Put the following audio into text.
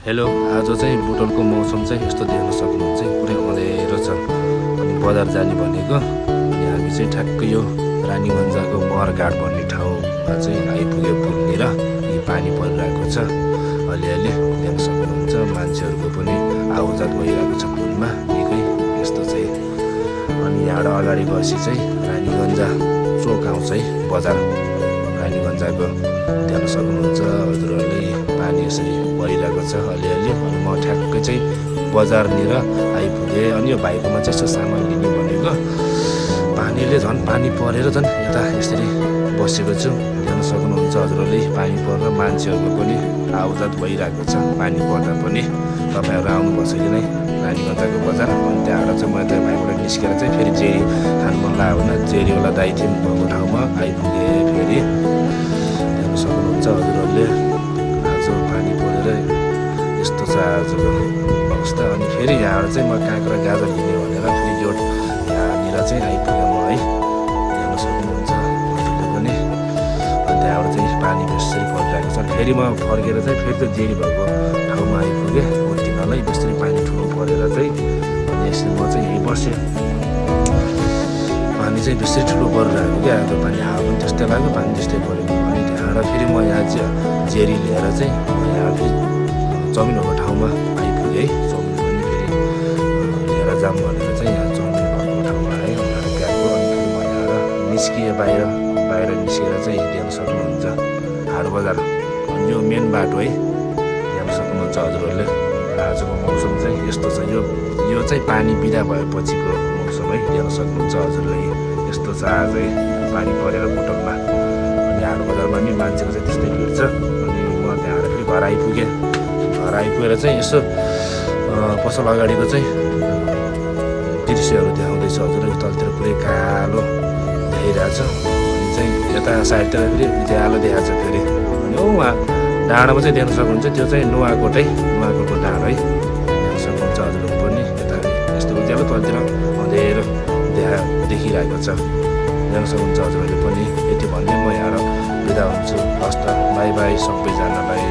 Hello, आज चाहिँ बुटोलको मौसम चाहिँ यस्तो देख्न सक्नुहुन्छ, पुरै अँध्यारो छ। अनि बजार जाने भनेको, अनि हामी चाहिँ ठ्याक्कै यो रानीगञ्जको महरघाट भन्ने ठाउँमा चाहिँ आइपुग्यो पुलनिर। यी पानी परिरहेको छ, अलिअलि देख्न सक्नुहुन्छ। मान्छेहरूको पनि आउजात भइरहेको छ पुलमा निकै यस्तो चाहिँ। अनि यहाँबाट अगाडि गएपछि चाहिँ रानीगञ्ज चोक आउँछ है, बजार रानीगञ्जको देख्न सक्नुहुन्छ हजुरहरूले। पानी यसरी भइरहेको छ अलिअलि। अनि म ठ्याक्कै चाहिँ बजारनिर आइपुगेँ। अनि यो भाइकोमा चाहिँ यसो सामान लिने भनेको, पानीले झन् पानी परेर झन् यता यसरी बसेको छु। देख्न सक्नुहुन्छ हजुरहरूले, पानी परेर मान्छेहरूको पनि आउजात भइरहेको छ पानी पर्दा पनि। तपाईँहरू आउनुपर्छ कि नै रानीगञ्जको बजार। अनि त्यहाँबाट चाहिँ म यता भाइबाट निस्केर चाहिँ फेरि जेरी खानु मन लाग्यो भने जेरीवाला दाइ थिम भएको ठाउँमा आइपुगेँ फेरि। देख्न सक्नुहुन्छ हजुरहरूले, आज पानी परेर यस्तो छ आजको अवस्था। अनि फेरि यहाँबाट चाहिँ म काँक्रा गाजर लिने भनेर फेरि यो यहाँनिर चाहिँ आइपुगेँ म है। देख्न सक्नुहुन्छ हजुरले पनि। अनि त्यहाँबाट चाहिँ पानी बेसरी परिरहेको छ। फेरि म फर्केर चाहिँ फेरि त्यो जेरी भएको ठाउँमा आइपुगेँ उत्तिनलाई। बेसरी पानी ठुलो परेर चाहिँ अनि यसरी म चाहिँ यहीँ बसेँ। पानी चाहिँ बेसरी ठुलो परिरहेको क्या, अब पानी हावा पनि त्यस्तै लाग्यो, पानी त्यस्तै परेको। अनि त्यहाँबाट फेरि म यहाँ जेरी लिएर चाहिँ म यहाँ फेरि चौमिन भएको ठाउँमा आइपुगेँ है। चौमिन पनि फेरि लिएर जाऊँ भनेर चाहिँ यहाँ चौमिन भएको ठाउँमा आएँ उनीहरू गएको। अनि फेरि म यहाँ निस्किएँ बाहिर निस्केर चाहिँ देख्न सक्नुहुन्छ हाट बजार। अनि यो मेन बाटो है, देख्न सक्नुहुन्छ हजुरहरूले। आजको मौसम चाहिँ यस्तो छ। यो चाहिँ पानी बिदा भएपछिको मौसम है, देख्न सक्नुहुन्छ हजुरले। यस्तो छ आजै पानी परेर बुटोलमा। अनि हाट बजारमा नि मान्छेको चाहिँ त्यस्तै भिड छ। अनि म त्यहाँबाट फेरि घर आइपुगेँ। घर आइपुगेर चाहिँ यसो पसल अगाडिको चाहिँ दृश्यहरू देखाउँदैछ हजुरले। तलतिर पुरै कालो देखाइरहेछ। अनि चाहिँ यता साइडतिर फेरि उज्यालो देखाएको छ फेरि। अनि उहाँ डाँडामा चाहिँ देख्न सक्नुहुन्छ, त्यो चाहिँ नुवाकोटको डाँडो है, देख्न सक्नुहुन्छ हजुरहरू पनि। यता यस्तो उज्यालो, तलतिर अँध्यारो देखिरहेको छ, देख्न सक्नुहुन्छ हजुरहरूले पनि। यति भन्दै म यहाँ बिदा हुन्छु। हस् त, बाई बाई सबैजनालाई।